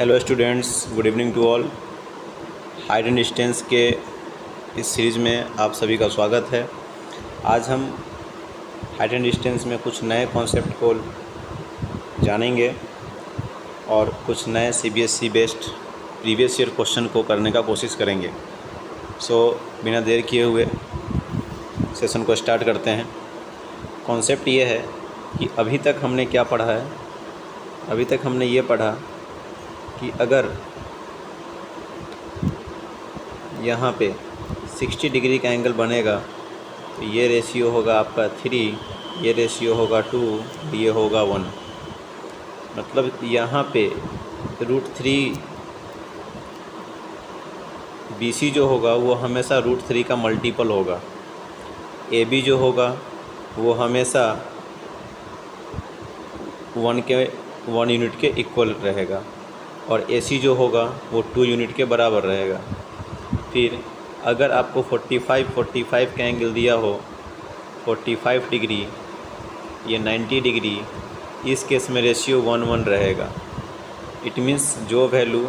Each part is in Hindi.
Hello students, good evening to all. Height and distance के इस सीरीज़ में आप सभी का स्वागत है। आज हम हाइट एंड डिस्टेंस में कुछ नए कॉन्सेप्ट को जानेंगे और कुछ नए CBSE based previous year question को करने का कोशिश करेंगे। बिना देर किए हुए सेशन को स्टार्ट करते हैं। कॉन्सेप्ट ये है कि अभी तक हमने क्या पढ़ा है। अभी तक हमने ये पढ़ा कि अगर यहाँ पे 60 डिग्री का एंगल बनेगा तो ये रेशियो होगा आपका 3, ये रेशियो होगा 2, ये होगा 1। मतलब यहाँ पे √3 BC जो होगा वो हमेशा √3 का मल्टीपल होगा। AB जो होगा वो हमेशा 1 यूनिट के इक्वल रहेगा और AC जो होगा वो 2 यूनिट के बराबर रहेगा। फिर अगर आपको 45 का एंगल दिया हो, 45 डिग्री, ये 90 डिग्री, इस केस में रेशियो 1:1 रहेगा। इट मीन्स जो वैल्यू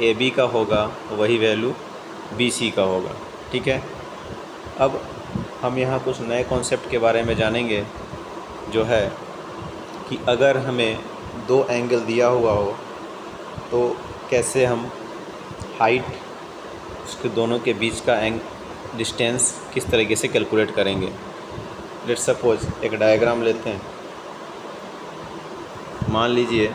AB का होगा वही वैल्यू BC का होगा। ठीक है। अब हम यहाँ कुछ नए कॉन्सेप्ट के बारे में जानेंगे, जो है कि अगर हमें 2 एंगल दिया हुआ हो तो कैसे हम हाइट, उसके दोनों के बीच का डिस्टेंस किस तरीके से कैलकुलेट करेंगे। लेट्स सपोज एक डायग्राम लेते हैं। मान लीजिए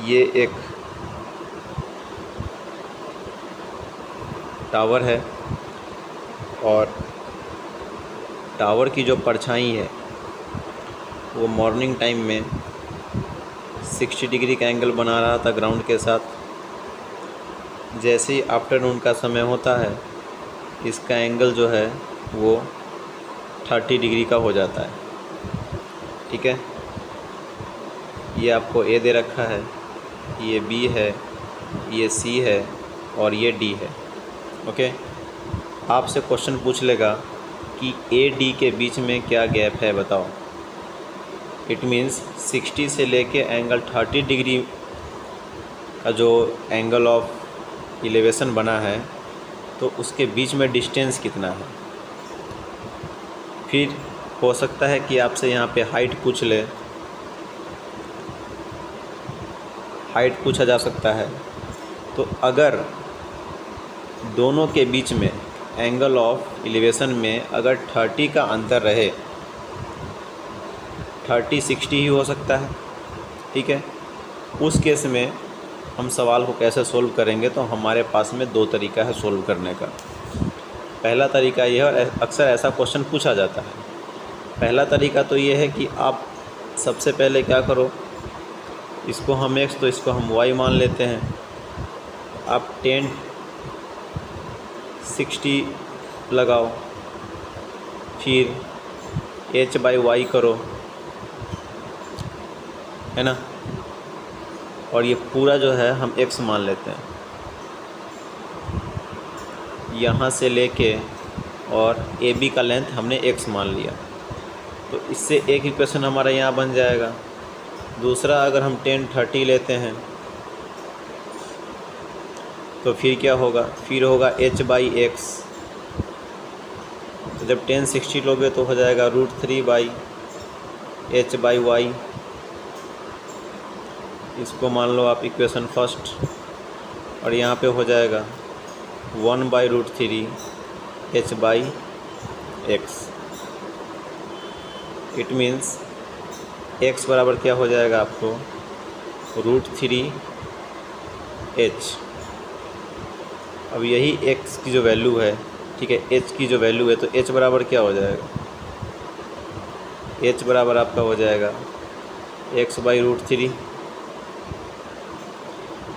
ये एक टावर है और टावर की जो परछाई है वो मॉर्निंग टाइम में 60 डिग्री का एंगल बना रहा था ग्राउंड के साथ। जैसे ही आफ्टरनून का समय होता है इसका एंगल जो है वो 30 डिग्री का हो जाता है। ठीक है। ये आपको A दे रखा है, ये B है, ये C है और ये D है। ओके। आपसे क्वेश्चन पूछ लेगा कि AD के बीच में क्या गैप है, बताओ। इट मीन्स 60 से लेके एंगल 30 डिग्री का जो एंगल ऑफ इलेवेशन बना है तो उसके बीच में डिस्टेंस कितना है। फिर हो सकता है कि आपसे यहाँ पे हाइट पूछ ले, हाइट पूछा जा सकता है। तो अगर दोनों के बीच में एंगल ऑफ इलेवेशन में अगर 30 का अंतर रहे, 30-60 ही हो सकता है। ठीक है। उस केस में हम सवाल को कैसे सोल्व करेंगे, तो हमारे पास में 2 तरीका है सोल्व करने का। पहला तरीका यह है, और अक्सर ऐसा क्वेश्चन पूछा जाता है। पहला तरीका तो ये है कि आप सबसे पहले क्या करो, इसको हम x तो इसको हम y मान लेते हैं। आप 10/60 लगाओ, फिर h/y करो, है ना। और ये पूरा जो है हम x मान लेते हैं, यहाँ से लेके और AB का लेंथ हमने x मान लिया। तो इससे एक इक्वेशन हमारा यहाँ बन जाएगा। दूसरा, अगर हम 10/30 लेते हैं तो फिर क्या होगा, फिर होगा h/x। तो जब 10/60 लोगे तो हो जाएगा √3/h/y। इसको मान लो आप इक्वेशन फर्स्ट, और यहाँ पे हो जाएगा 1/√3 h/x। इट मीन्स x बराबर क्या हो जाएगा आपको, √3h। अब यही x की जो वैल्यू है, ठीक है, h की जो वैल्यू है, तो h बराबर क्या हो जाएगा, h बराबर आपका हो जाएगा x/√3।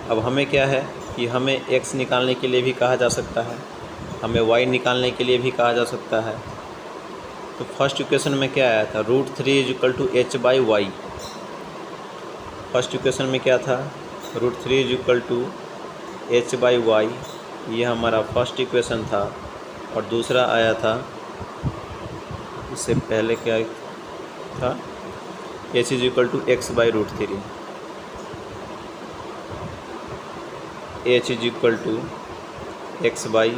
अब हमें क्या है कि हमें x निकालने के लिए भी कहा जा सकता है, हमें y निकालने के लिए भी कहा जा सकता है। तो फर्स्ट इक्वेशन में क्या आया था, √3 = h/y। फर्स्ट इक्वेशन में क्या था, √3 = h/y। ये हमारा फर्स्ट इक्वेशन था। और दूसरा आया था इससे पहले क्या था, H is equal to X by root three, H is equal to X by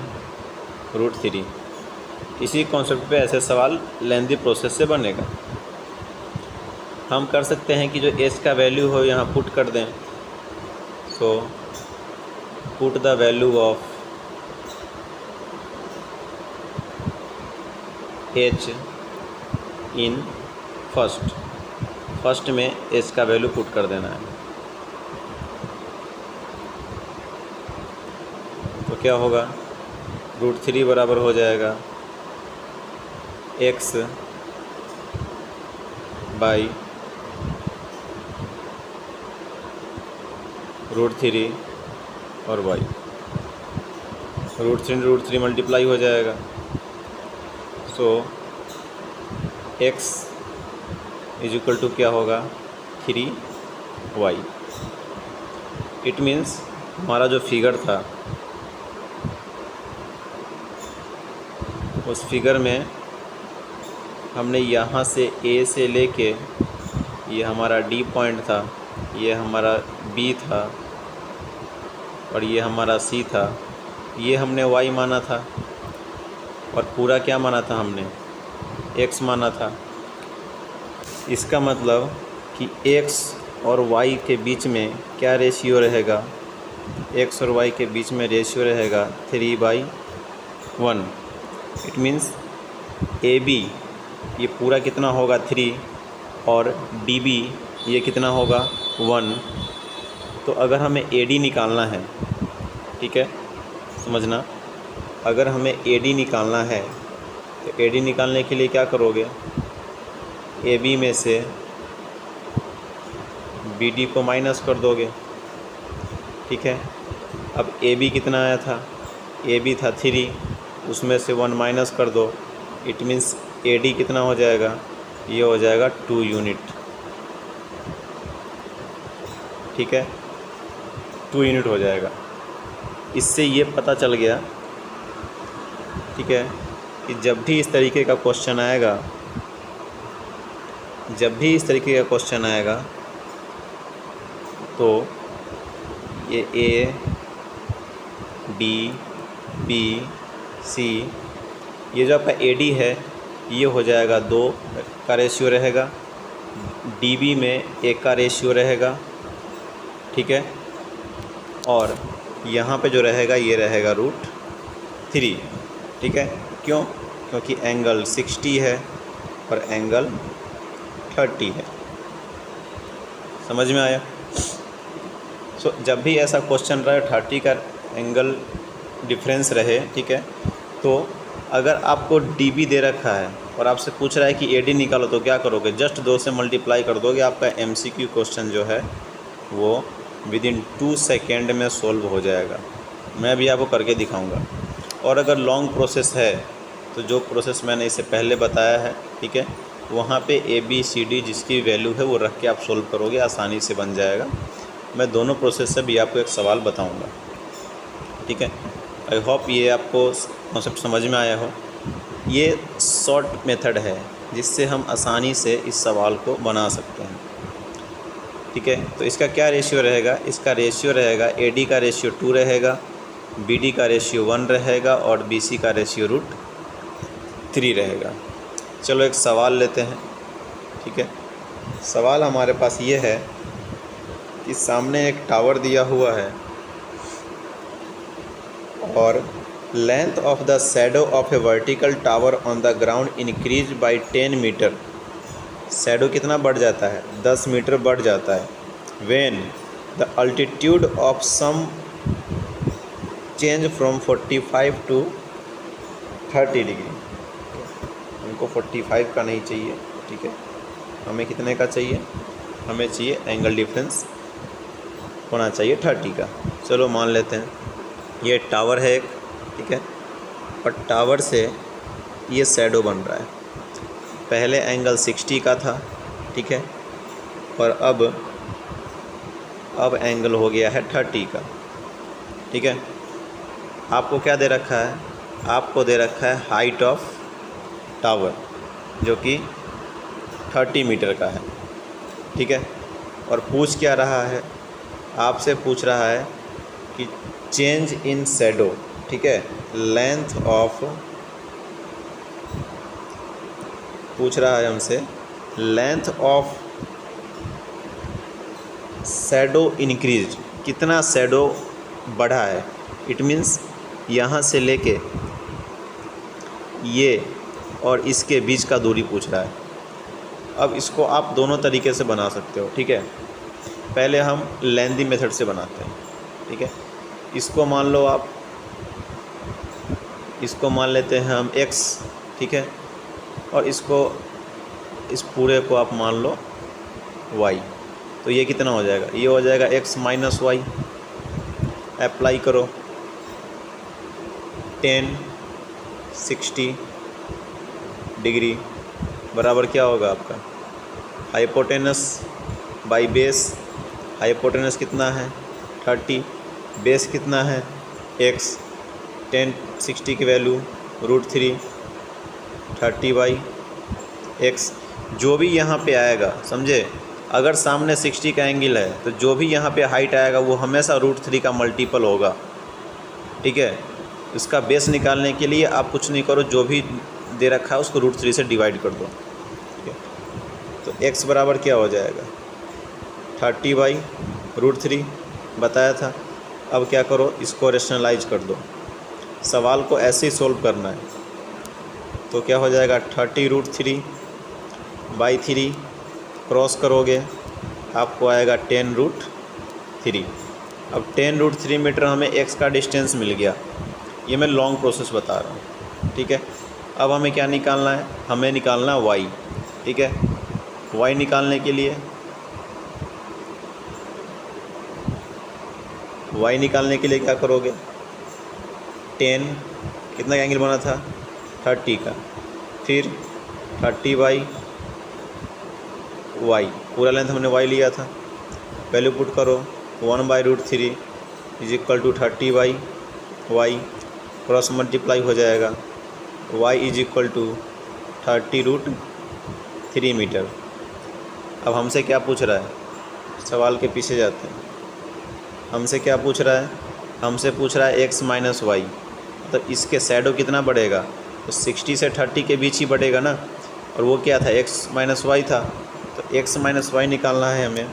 root three. इसी कॉन्सेप्ट पे ऐसे सवाल लेंथी प्रोसेस से बनेगा। हम कर सकते हैं कि जो एच का वैल्यू हो यहाँ पुट कर दें। So put the value of H in first में एच का वैल्यू पुट कर देना है। तो क्या होगा, रूट थ्री बराबर हो जाएगा एक्स बाई रूट थ्री और वाई। रूट थ्री मल्टीप्लाई हो जाएगा। सो एक्स इज इक्वल टू क्या होगा, 3y। इट मीन्स हमारा जो फिगर था उस फिगर में हमने यहाँ से A से लेके, ये हमारा D पॉइंट था, ये हमारा B था और ये हमारा C था, ये हमने Y माना था और पूरा क्या माना था, हमने X माना था। इसका मतलब कि X और Y के बीच में क्या रेशियो रहेगा, X और Y के बीच में रेशियो रहेगा 3/1। इट मीन्स AB ये पूरा कितना होगा 3 और DB ये कितना होगा 1। तो अगर हमें AD निकालना है, ठीक है, समझना, अगर हमें AD निकालना है तो AD निकालने के लिए क्या करोगे, AB में से BD को माइनस कर दोगे, ठीक है। अब AB कितना आया था, AB था 3, उसमें से 1 माइनस कर दो। इट मीन्स AD कितना हो जाएगा, ये हो जाएगा 2 यूनिट, ठीक है, 2 यूनिट हो जाएगा। इससे ये पता चल गया, ठीक है, कि जब भी इस तरीके का क्वेश्चन आएगा, तो ये A D B C, ये जो आपका AD है ये हो जाएगा 2 का रेशियो रहेगा, DB में 1 का रेशियो रहेगा, ठीक है, और यहाँ पे जो रहेगा ये रहेगा √3, ठीक है। क्यों, क्योंकि एंगल 60 है और एंगल 30 है। समझ में आया। सो जब भी ऐसा क्वेश्चन रहे 30 का एंगल डिफरेंस रहे, ठीक है, तो अगर आपको DB दे रखा है और आपसे पूछ रहा है कि AD निकालो, तो क्या करोगे, जस्ट 2 से मल्टीप्लाई कर दोगे। आपका MCQ क्वेश्चन जो है वो विदिन 2 सेकेंड में सोल्व हो जाएगा। मैं भी आपको करके दिखाऊंगा। और अगर लॉन्ग प्रोसेस है तो जो प्रोसेस मैंने इससे पहले बताया है, ठीक है, वहाँ पे ABCD जिसकी वैल्यू है वो रख के आप सोल्व करोगे, आसानी से बन जाएगा। मैं दोनों प्रोसेस से भी आपको एक सवाल बताऊँगा, ठीक है। आई होप ये आपको कॉन्सेप्ट समझ में आया हो। ये शॉर्ट मेथड है जिससे हम आसानी से इस सवाल को बना सकते हैं, ठीक है। तो इसका क्या रेशियो रहेगा, इसका रेशियो रहेगा AD का रेशियो 2 रहेगा, BD का रेशियो 1 रहेगा और BC का रेशियो √3 रहेगा। चलो एक सवाल लेते हैं, ठीक है। सवाल हमारे पास ये है कि सामने एक टावर दिया हुआ है और length of the shadow of a vertical tower on the ground increase by 10 metre. Shadow कितना बढ़ जाता है, 10 मीटर बढ़ जाता है। When the altitude of sun change from 45 to 30 degree. हमको 45 का नहीं चाहिए, ठीक है, हमें कितने का चाहिए, हमें चाहिए एंगल डिफरेंस होना चाहिए 30 का। चलो मान लेते हैं ये टावर है एक, ठीक है, और टावर से ये शैडो बन रहा है। पहले एंगल 60 का था, ठीक है, और अब एंगल हो गया है 30 का, ठीक है। आपको क्या दे रखा है, आपको दे रखा है हाइट ऑफ टावर, जो कि 30 मीटर का है। ठीक है, और पूछ क्या रहा है, आपसे पूछ रहा है कि चेंज इन शैडो। ठीक है, लेंथ ऑफ, पूछ रहा है हमसे लेंथ ऑफ शैडो इंक्रीज, कितना शैडो बढ़ा है। इट मीन्स यहाँ से लेके ये और इसके बीच का दूरी पूछ रहा है। अब इसको आप दोनों तरीके से बना सकते हो। ठीक है, पहले हम लेंदी मेथड से बनाते हैं। ठीक है, इसको मान लो आप, इसको मान लेते हैं हम x। ठीक है, और इसको, इस पूरे को आप मान लो y। तो ये कितना हो जाएगा, ये हो जाएगा x माइनस वाई। अप्लाई करो, 10 60 डिग्री बराबर क्या होगा आपका, हाइपोटेनस बाई बेस। हाइपोटेनस कितना है 30, बेस कितना है x, 10 60 की वैल्यू √3, 30/x। जो भी यहाँ पे आएगा, समझे, अगर सामने 60 का एंगल है तो जो भी यहाँ पे हाइट आएगा वो हमेशा √3 का मल्टीपल होगा। ठीक है, इसका बेस निकालने के लिए आप कुछ नहीं करो, जो भी दे रखा है उसको √3 से डिवाइड कर दो। ठीक है, तो x बराबर क्या हो जाएगा 30/√3 बताया था। अब क्या करो, इसको रेशनलाइज कर दो, सवाल को ऐसे ही सोल्व करना है। तो क्या हो जाएगा 30√3/3, क्रॉस करोगे आपको आएगा 10√3। अब 10√3 मीटर हमें x का डिस्टेंस मिल गया। ये मैं लॉन्ग प्रोसेस बता रहा हूँ। ठीक है, अब हमें क्या निकालना है, हमें निकालना है y। ठीक है, y निकालने के लिए, y निकालने के लिए क्या करोगे, 10 कितना का एंगल बना था 30 का, फिर 30/y, पूरा लेंथ हमने y लिया था, वैल्यू पुट करो 1/√3 = 30/y, क्रॉस मल्टीप्लाई हो जाएगा, y = 30√3 मीटर। अब हमसे क्या पूछ रहा है, सवाल के पीछे जाते हैं। हमसे क्या पूछ रहा है, हमसे पूछ रहा है x माइनस वाई, तो इसके शैडो कितना बढ़ेगा, तो 60 से 30 के बीच ही बढ़ेगा ना। और वो क्या था, x माइनस वाई था, तो x माइनस वाई निकालना है हमें।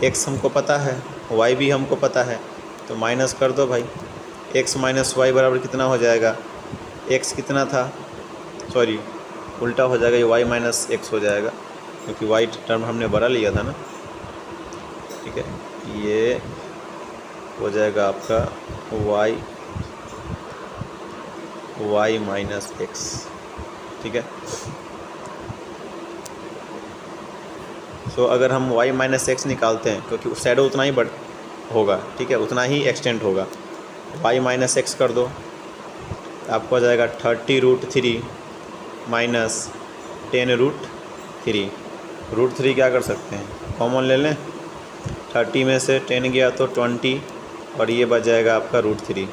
x हमको पता है, y भी हमको पता है, तो माइनस कर दो भाई। x माइनस वाई बराबर कितना हो जाएगा, x कितना था, सॉरी उल्टा हो जाएगा, ये y माइनस एक्स हो जाएगा, क्योंकि y टर्म हमने बड़ा लिया था ना। ठीक है, ये हो जाएगा आपका y माइनस एक्स। ठीक है, सो अगर हम y माइनस एक्स निकालते हैं, क्योंकि शैडो उतना ही बढ़ होगा, ठीक है, उतना ही एक्सटेंड होगा, y माइनस एक्स कर दो, आपको आ जाएगा 30√3 माइनस 10√3। √3 क्या कर सकते हैं, कॉमन ले लें, 30 में से 10 गया तो 20, और ये बच जाएगा आपका √3।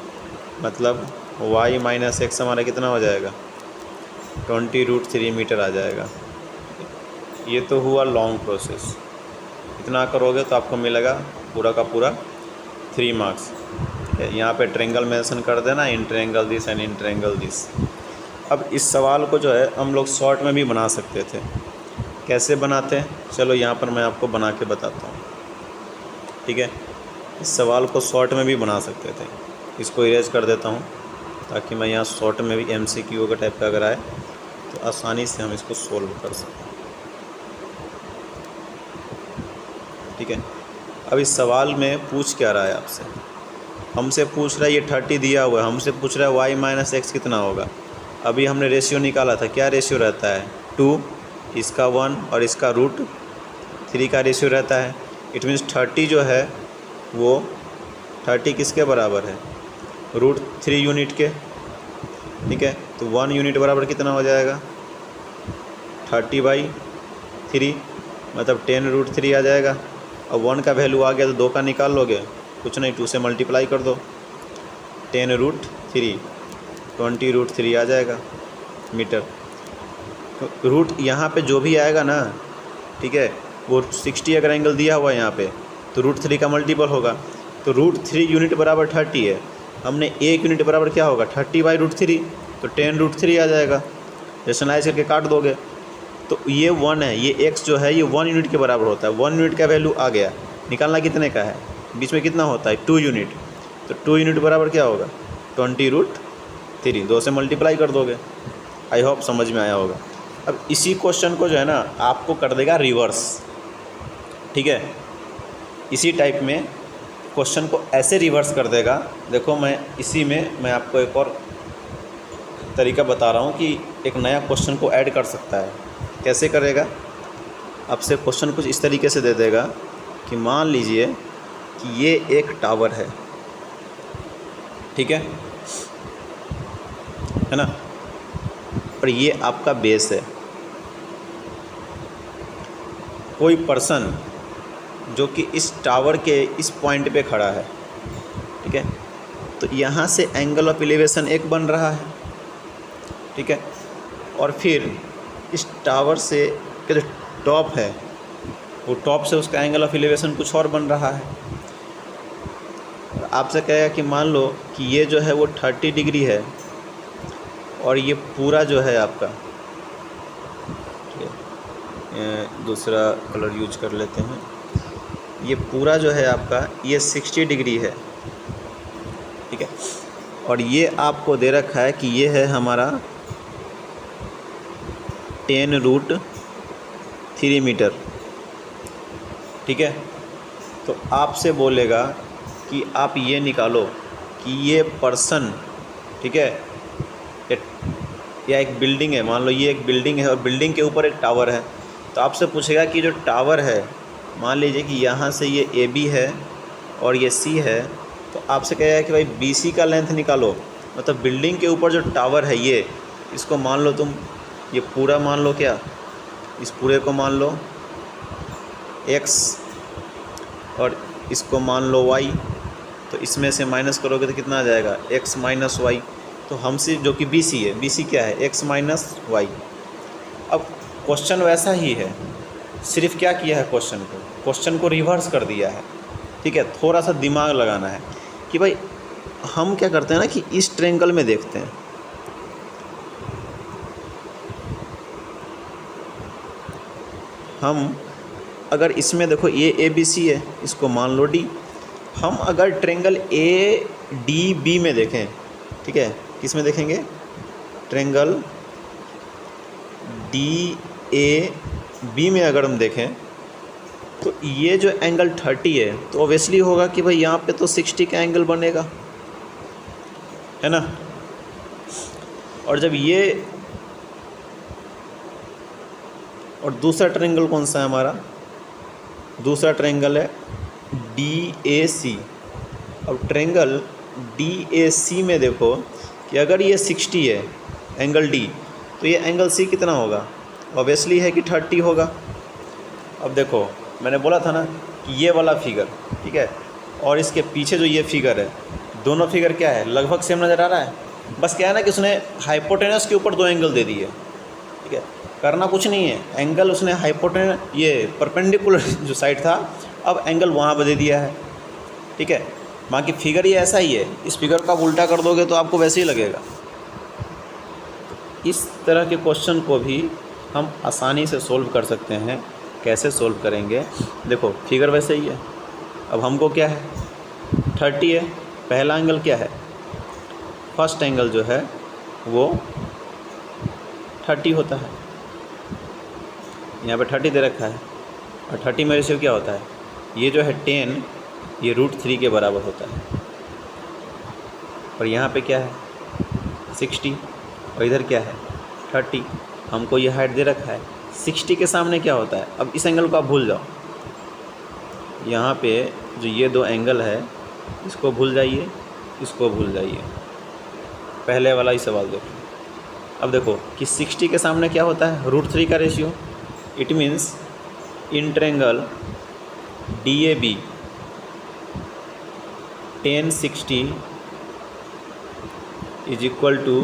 मतलब y माइनस एक्स हमारा कितना हो जाएगा, 20√3 मीटर आ जाएगा। ये तो हुआ लॉन्ग प्रोसेस। इतना करोगे तो आपको मिलेगा पूरा का पूरा 3 मार्क्स। यहाँ पे ट्रायंगल मेंशन कर देना, in triangle this and in triangle this. अब इस सवाल को जो है हम लोग शॉर्ट में भी बना सकते थे। कैसे बनाते हैं, चलो यहाँ पर मैं आपको बना के बताता हूँ। ठीक है, इस सवाल को शॉर्ट में भी बना सकते थे। इसको इरेज कर देता हूँ ताकि मैं यहाँ शॉर्ट में भी MCQ का टाइप का अगर आए तो आसानी से हम इसको सोल्व कर सकें। ठीक है, अब इस सवाल में पूछ क्या रहा है आपसे, हमसे पूछ रहा है ये 30 दिया हुआ है, हमसे पूछ रहा है y माइनस एक्स कितना होगा। अभी हमने रेशियो निकाला था, क्या रेशियो रहता है 2, इसका 1 और इसका √3 का रेशियो रहता है। इट मीन्स 30 जो है वो 30 किसके बराबर है, √3 यूनिट के। ठीक है, तो 1 यूनिट बराबर कितना हो जाएगा 30/3, मतलब 10√3 आ जाएगा। अब 1 का वैल्यू आ गया तो 2 का निकाल लोगे, कुछ नहीं 2 से मल्टीप्लाई कर दो, 10√3 20√3 आ जाएगा मीटर। तो रूट यहाँ पे जो भी आएगा ना, ठीक है, वो 60 अगर एंगल दिया हुआ है यहाँ पे, तो √3 का मल्टीपल होगा। तो √3 यूनिट बराबर 30 है, हमने 1 यूनिट बराबर क्या होगा 30/√3, तो 10√3 आ जाएगा। रेशनलाइज करके काट दोगे तो ये 1 है, ये x जो है ये 1 यूनिट के बराबर होता है। 1 यूनिट का वैल्यू आ गया, निकालना कितने का है, बीच में कितना होता है 2 यूनिट, तो 2 यूनिट बराबर क्या होगा 20√3, 2 से मल्टीप्लाई कर दोगे। आई होप समझ में आया होगा। अब इसी क्वेश्चन को जो है ना आपको कर देगा रिवर्स, ठीक है, इसी टाइप में क्वेश्चन को ऐसे रिवर्स कर देगा। देखो मैं इसी में मैं आपको एक और तरीका बता रहा हूँ कि एक नया क्वेश्चन को ऐड कर सकता है। कैसे करेगा, आपसे क्वेश्चन कुछ इस तरीके से दे देगा कि मान लीजिए कि ये एक टावर है, ठीक है ना, और ये आपका बेस है। कोई पर्सन जो कि इस टावर के इस पॉइंट पे खड़ा है, ठीक है, तो यहाँ से एंगल ऑफ एलिवेशन 1 बन रहा है, ठीक है, और फिर इस टावर से के जो टॉप है वो टॉप से उसका एंगल ऑफ एलिवेशन कुछ और बन रहा है। आपसे कहेगा कि मान लो कि ये जो है वो 30 डिग्री है और ये पूरा जो है आपका, दूसरा कलर यूज कर लेते हैं, ये पूरा जो है आपका ये 60 डिग्री है, ठीक है, और ये आपको दे रखा है कि ये है हमारा 10√3 मीटर, ठीक है। तो आपसे बोलेगा कि आप ये निकालो कि ये पर्सन, ठीक है, या एक बिल्डिंग है, मान लो ये एक बिल्डिंग है और बिल्डिंग के ऊपर एक टावर है। तो आपसे पूछेगा कि जो टावर है, मान लीजिए कि यहाँ से ये AB है और ये C है, तो आपसे कहेगा कि भाई BC का लेंथ निकालो। मतलब बिल्डिंग के ऊपर जो टावर है ये, इसको मान लो तुम, ये पूरा मान लो, क्या इस पूरे को मान लो x और इसको मान लो y, तो इसमें से माइनस करोगे तो कितना आ जाएगा x माइनस वाई। तो हमसे जो कि BC है, BC क्या है x माइनस वाई। अब क्वेश्चन वैसा ही है, सिर्फ क्या किया है क्वेश्चन को रिवर्स कर दिया है, ठीक है। थोड़ा सा दिमाग लगाना है कि भाई हम क्या करते हैं ना कि इस ट्रायंगल में देखते हैं, हम अगर इसमें देखो ये ABC है, इसको मान लो D। हम अगर ट्रायंगल ADB में देखें, ठीक है, किस में देखेंगे, ट्रायंगल DAB में अगर हम देखें तो ये जो एंगल 30 है, तो ऑब्वियसली होगा कि भाई यहाँ पे तो 60 का एंगल बनेगा, है ना। और जब ये, और दूसरा ट्रायंगल कौन सा है हमारा, दूसरा ट्रायंगल है DAC। अब ट्रायंगल DAC में देखो कि अगर ये 60 है एंगल D, तो ये एंगल C कितना होगा, ऑब्वियसली है कि 30 होगा। अब देखो मैंने बोला था ना कि ये वाला फिगर, ठीक है, और इसके पीछे जो ये फिगर है, दोनों फिगर क्या है, लगभग सेम नज़र आ रहा है। बस क्या है ना कि उसने हाइपोटेनस के ऊपर 2 एंगल दे दिए, ठीक है, करना कुछ नहीं है, एंगल उसने हाइपोटेनस, ये परपेंडिकुलर जो साइड था, अब एंगल वहाँ पर दे दिया है, ठीक है। बाकी फिगर ये ऐसा ही है, इस फिगर का आप उल्टा कर दोगे तो आपको वैसे ही लगेगा। इस तरह के क्वेश्चन को भी हम आसानी से सोल्व कर सकते हैं। कैसे सोल्व करेंगे, देखो फिगर वैसे ही है, अब हमको क्या है 30 है, पहला एंगल क्या है, फर्स्ट एंगल जो है वो 30 होता है, यहाँ पे 30 दे रखा है, और 30 में रेशियो क्या होता है, ये जो है 10, ये √3 के बराबर होता है, और यहाँ पे क्या है 60, और इधर क्या है 30। हमको ये हाइट दे रखा है, 60 के सामने क्या होता है, अब इस एंगल को आप भूल जाओ, यहाँ पे जो ये 2 एंगल है इसको भूल जाइए, इसको भूल जाइए, पहले वाला ही सवाल देखो। अब देखो कि 60 के सामने क्या होता है √3 का ratio, it means in triangle DAB 1060 is equal to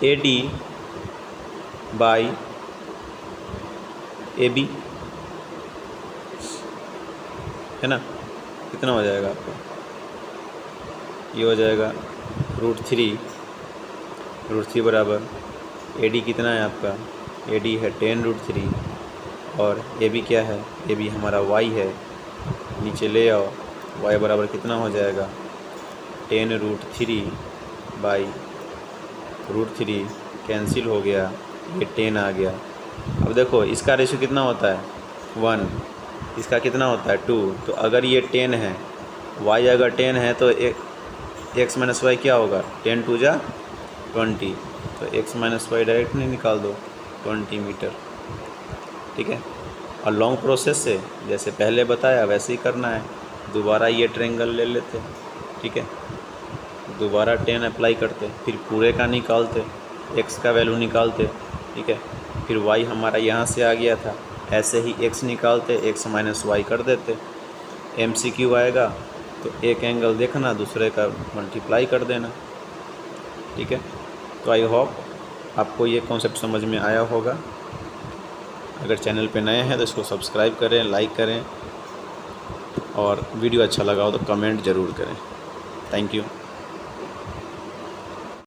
AD by AB, है ना। कितना हो जाएगा आपका, ये हो जाएगा √3 बराबर AD कितना है आपका, AD है 10√3 और AB क्या है, AB हमारा Y है, नीचे ले आओ, Y बराबर कितना हो जाएगा 10√3 बाई √3, कैंसिल हो गया, ये 10 आ गया। अब देखो इसका रेशियो कितना होता है 1, इसका कितना होता है 2, तो अगर ये 10 है, Y अगर 10 है तो x माइनस वाई क्या होगा, 10 2 जा 20, तो x माइनस वाई डायरेक्ट नहीं निकाल दो 20 मीटर, ठीक है। और लॉन्ग प्रोसेस से जैसे पहले बताया वैसे ही करना है, दोबारा ये ट्रायंगल ले लेते, ठीक है, दोबारा 10 अप्लाई करते, फिर पूरे का निकालते, x का वैल्यू निकालते, ठीक है, फिर y हमारा यहाँ से आ गया था, ऐसे ही x निकालते, x माइनस वाई कर देते, MCQ आएगा तो एक एंगल देखना, दूसरे का मल्टीप्लाई कर देना, ठीक है। तो आई होप आपको ये कॉन्सेप्ट समझ में आया होगा। अगर चैनल पे नए हैं तो इसको सब्सक्राइब करें, लाइक करें और वीडियो अच्छा लगा हो तो कमेंट ज़रूर करें। Thank you.